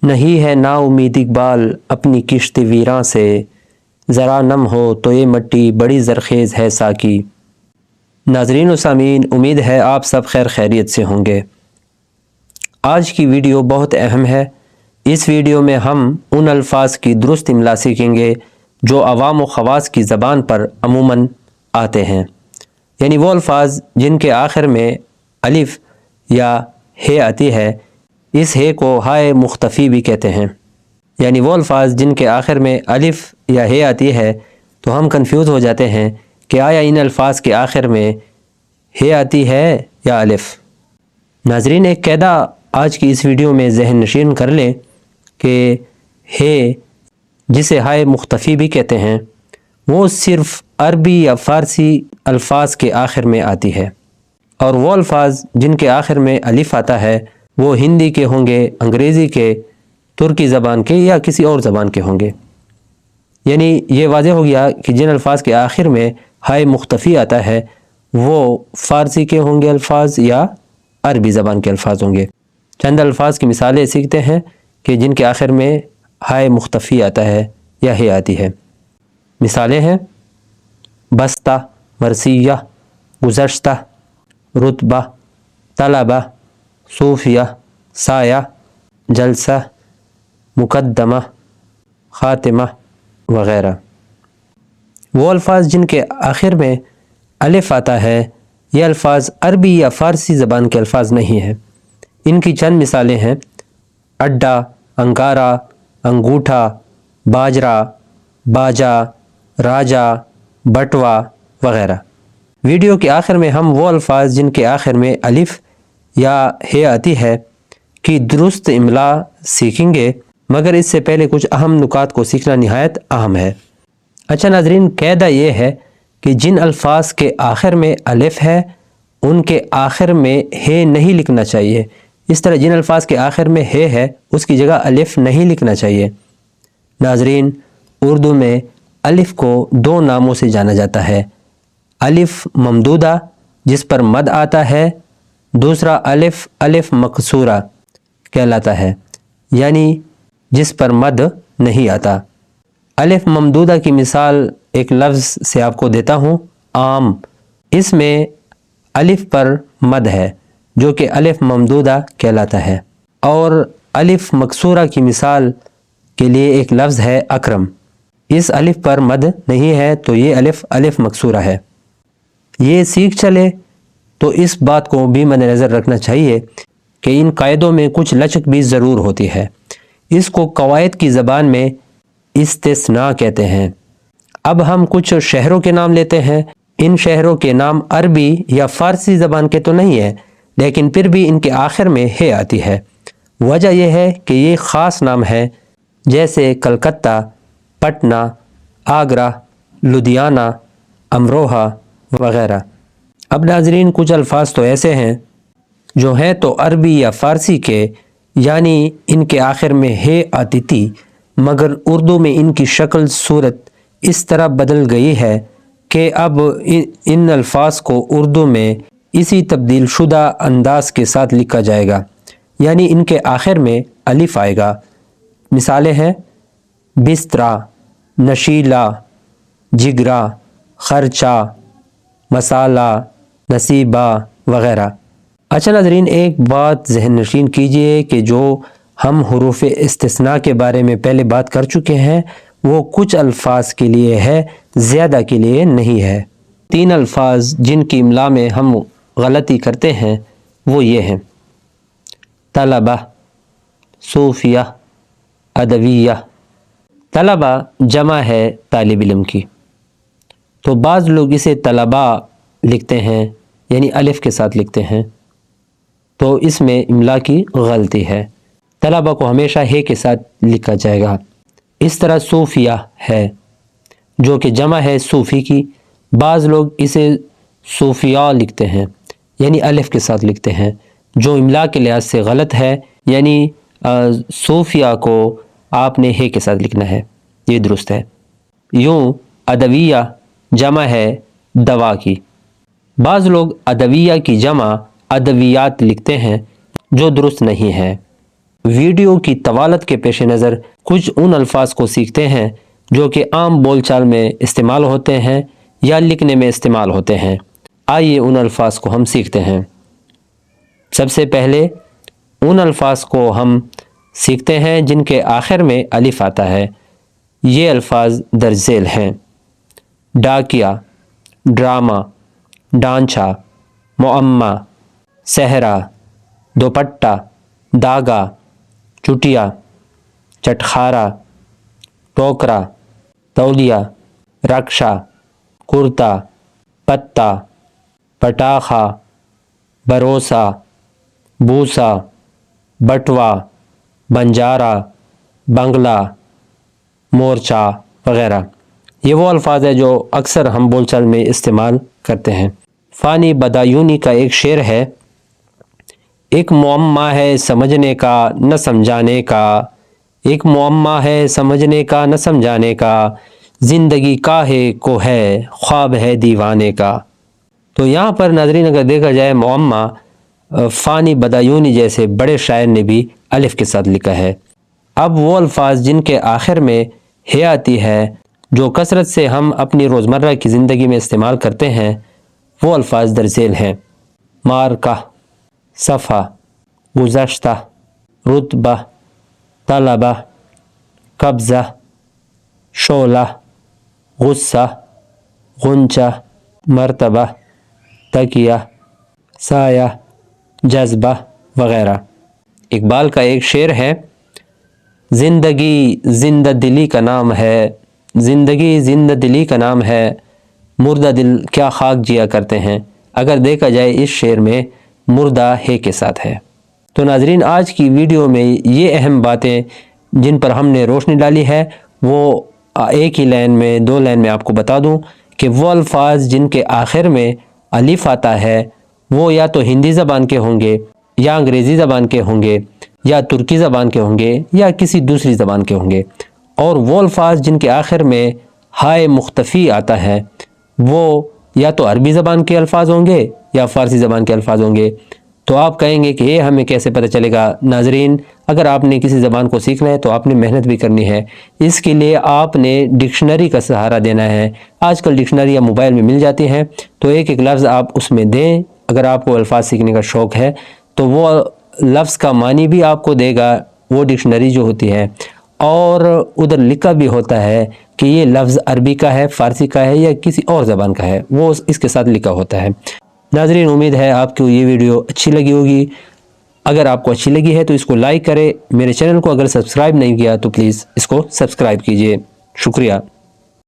نہیں ہے نا امید اقبال اپنی کشت ویراں سے، ذرا نم ہو تو یہ مٹی بڑی زرخیز ہے ساکی۔ ناظرین و سامعین، امید ہے آپ سب خیر خیریت سے ہوں گے۔ آج کی ویڈیو بہت اہم ہے۔ اس ویڈیو میں ہم ان الفاظ کی درست املا سیکھیں گے جو عوام و خواص کی زبان پر عموماً آتے ہیں، یعنی وہ الفاظ جن کے آخر میں الف یا ہے آتی ہے۔ اس ہے کو ہائے مختفی بھی کہتے ہیں، یعنی وہ الفاظ جن کے آخر میں الف یا ہے آتی ہے تو ہم کنفیوز ہو جاتے ہیں کہ آیا ان الفاظ کے آخر میں ہے آتی ہے یا الف۔ ناظرین، ایک قاعدہ آج کی اس ویڈیو میں ذہن نشین کر لیں کہ ہے جسے ہائے مختفی بھی کہتے ہیں وہ صرف عربی یا فارسی الفاظ کے آخر میں آتی ہے، اور وہ الفاظ جن کے آخر میں الف آتا ہے وہ ہندی کے ہوں گے، انگریزی کے، ترکی زبان کے یا کسی اور زبان کے ہوں گے۔ یعنی یہ واضح ہو گیا کہ جن الفاظ کے آخر میں ہائے مختفی آتا ہے وہ فارسی کے ہوں گے الفاظ یا عربی زبان کے الفاظ ہوں گے۔ چند الفاظ کی مثالیں سیکھتے ہیں کہ جن کے آخر میں ہائے مختفی آتا ہے یا ہے آتی ہے۔ مثالیں ہیں: بستہ، مرثیہ، گزشتہ، رتبہ، طلبہ، صوفیہ، سایہ، جلسہ، مقدمہ، خاتمہ وغیرہ۔ وہ الفاظ جن کے آخر میں الف آتا ہے یہ الفاظ عربی یا فارسی زبان کے الفاظ نہیں ہیں۔ ان کی چند مثالیں ہیں: اڈا، انگارہ، انگوٹھا، باجرا، باجا، راجا، بٹوا وغیرہ۔ ویڈیو کے آخر میں ہم وہ الفاظ جن کے آخر میں الف یا ہے آتی ہے کی درست املا سیکھیں گے، مگر اس سے پہلے کچھ اہم نکات کو سیکھنا نہایت اہم ہے۔ اچھا ناظرین، قاعدہ یہ ہے کہ جن الفاظ کے آخر میں الف ہے ان کے آخر میں ہے نہیں لکھنا چاہیے۔ اس طرح جن الفاظ کے آخر میں ہے اس کی جگہ الف نہیں لکھنا چاہیے۔ ناظرین، اردو میں الف کو دو ناموں سے جانا جاتا ہے: الف ممدودہ جس پر مد آتا ہے، دوسرا الف مکسورہ کہلاتا ہے، یعنی جس پر مد نہیں آتا۔ الف ممدودہ کی مثال ایک لفظ سے آپ کو دیتا ہوں: عام۔ اس میں الف پر مد ہے جو کہ الف ممدودہ کہلاتا ہے۔ اور الف مکسورہ کی مثال کے لیے ایک لفظ ہے اکرم۔ اس الف پر مد نہیں ہے تو یہ الف مکسورہ ہے۔ یہ سیکھ چلے تو اس بات کو بھی مد نظر رکھنا چاہیے کہ ان قاعدوں میں کچھ لچک بھی ضرور ہوتی ہے۔ اس کو قواعد کی زبان میں استثناء کہتے ہیں۔ اب ہم کچھ شہروں کے نام لیتے ہیں۔ ان شہروں کے نام عربی یا فارسی زبان کے تو نہیں ہیں، لیکن پھر بھی ان کے آخر میں ہے آتی ہے۔ وجہ یہ ہے کہ یہ خاص نام ہے، جیسے کلکتہ، پٹنہ، آگرہ، لدھیانہ، امروہہ وغیرہ۔ اب ناظرین، کچھ الفاظ تو ایسے ہیں جو ہیں تو عربی یا فارسی کے، یعنی ان کے آخر میں ہے آتی تھی، مگر اردو میں ان کی شکل صورت اس طرح بدل گئی ہے کہ اب ان الفاظ کو اردو میں اسی تبدیل شدہ انداز کے ساتھ لکھا جائے گا، یعنی ان کے آخر میں الف آئے گا۔ مثالیں ہیں: بسترا، نشیلا، جگرا، خرچہ، مسالہ، نصیبہ وغیرہ۔ اچھا ناظرین، ایک بات ذہن نشین کیجئے کہ جو ہم حروف استثناء کے بارے میں پہلے بات کر چکے ہیں وہ کچھ الفاظ کے لیے ہے، زیادہ کے لیے نہیں ہے۔ 3 الفاظ جن کی املا میں ہم غلطی کرتے ہیں وہ یہ ہیں: طلبہ، صوفیہ، ادویہ۔ طلبہ جمع ہے طالب علم کی، تو بعض لوگ اسے طلباء لکھتے ہیں، یعنی الف کے ساتھ لکھتے ہیں، تو اس میں املا کی غلطی ہے۔ طلبہ کو ہمیشہ ہے کے ساتھ لکھا جائے گا۔ اس طرح صوفیہ ہے جو کہ جمع ہے صوفی کی، بعض لوگ اسے صوفیاء لکھتے ہیں، یعنی الف کے ساتھ لکھتے ہیں، جو املا کے لحاظ سے غلط ہے، یعنی صوفیاء کو آپ نے ہے کے ساتھ لکھنا ہے، یہ درست ہے۔ یوں ادویہ جمع ہے دوا کی، بعض لوگ ادویہ کی جمع ادویات لکھتے ہیں جو درست نہیں ہے۔ ویڈیو کی طوالت کے پیش نظر کچھ ان الفاظ کو سیکھتے ہیں جو کہ عام بول چال میں استعمال ہوتے ہیں یا لکھنے میں استعمال ہوتے ہیں۔ آئیے ان الفاظ کو ہم سیکھتے ہیں۔ سب سے پہلے ان الفاظ کو ہم سیکھتے ہیں جن کے آخر میں الف آتا ہے۔ یہ الفاظ درج ذیل ہیں: ڈاکیا، ڈرامہ، ڈانچا، معمہ، صحرا، دوپٹہ، داغا، چٹیا، چٹخارا، ٹوکرا، تولیہ، رکشا، کرتا، پتا، پٹاخہ، بروسا، بوسا، بٹوا، بنجارا، بنگلہ، مورچہ وغیرہ۔ یہ وہ الفاظ ہیں جو اکثر ہم بول چال میں استعمال کرتے ہیں۔ فانی بدایونی کا ایک شعر ہے: ایک معمہ ہے سمجھنے کا نہ سمجھانے کا، ایک معمہ ہے سمجھنے کا نہ سمجھانے کا، زندگی کاہے کو ہے خواب ہے دیوانے کا۔ تو یہاں پر ناظرین اگر دیکھا جائے معمہ فانی بدایونی جیسے بڑے شاعر نے بھی الف کے ساتھ لکھا ہے۔ اب وہ الفاظ جن کے آخر میں ہے آتی ہے جو کثرت سے ہم اپنی روزمرہ کی زندگی میں استعمال کرتے ہیں، وہ الفاظ درج ذیل ہیں: مارکہ، صفحہ، گزشتہ، رتبہ، طلبہ، قبضہ، شعلہ، غصہ، غنچہ، مرتبہ، تکیہ، سایہ، جذبہ وغیرہ۔ اقبال کا ایک شعر ہے: زندگی زندہ دلی کا نام ہے، زندگی زندہ دلی کا نام ہے، مردہ دل کیا خاک جیا کرتے ہیں۔ اگر دیکھا جائے اس شعر میں مردہ ہے کے ساتھ ہے۔ تو ناظرین آج کی ویڈیو میں یہ اہم باتیں جن پر ہم نے روشنی ڈالی ہے وہ ایک ہی لائن میں، دو لائن میں آپ کو بتا دوں کہ وہ الفاظ جن کے آخر میں الف آتا ہے وہ یا تو ہندی زبان کے ہوں گے یا انگریزی زبان کے ہوں گے یا ترکی زبان کے ہوں گے یا کسی دوسری زبان کے ہوں گے، اور وہ الفاظ جن کے آخر میں ہائے مختفی آتا ہے وہ یا تو عربی زبان کے الفاظ ہوں گے یا فارسی زبان کے الفاظ ہوں گے۔ تو آپ کہیں گے کہ یہ ہمیں کیسے پتہ چلے گا؟ ناظرین اگر آپ نے کسی زبان کو سیکھنا ہے تو آپ نے محنت بھی کرنی ہے۔ اس کے لیے آپ نے ڈکشنری کا سہارا دینا ہے۔ آج کل ڈکشنریاں موبائل میں مل جاتی ہیں، تو ایک ایک لفظ آپ اس میں دیں۔ اگر آپ کو الفاظ سیکھنے کا شوق ہے تو وہ لفظ کا معنی بھی آپ کو دے گا وہ ڈکشنری جو ہوتی ہے، اور ادھر لکھا بھی ہوتا ہے کہ یہ لفظ عربی کا ہے، فارسی کا ہے یا کسی اور زبان کا ہے، وہ اس کے ساتھ لکھا ہوتا ہے۔ ناظرین امید ہے آپ کو یہ ویڈیو اچھی لگی ہوگی۔ اگر آپ کو اچھی لگی ہے تو اس کو لائک کریں۔ میرے چینل کو اگر سبسکرائب نہیں کیا تو پلیز اس کو سبسکرائب کیجئے۔ شکریہ۔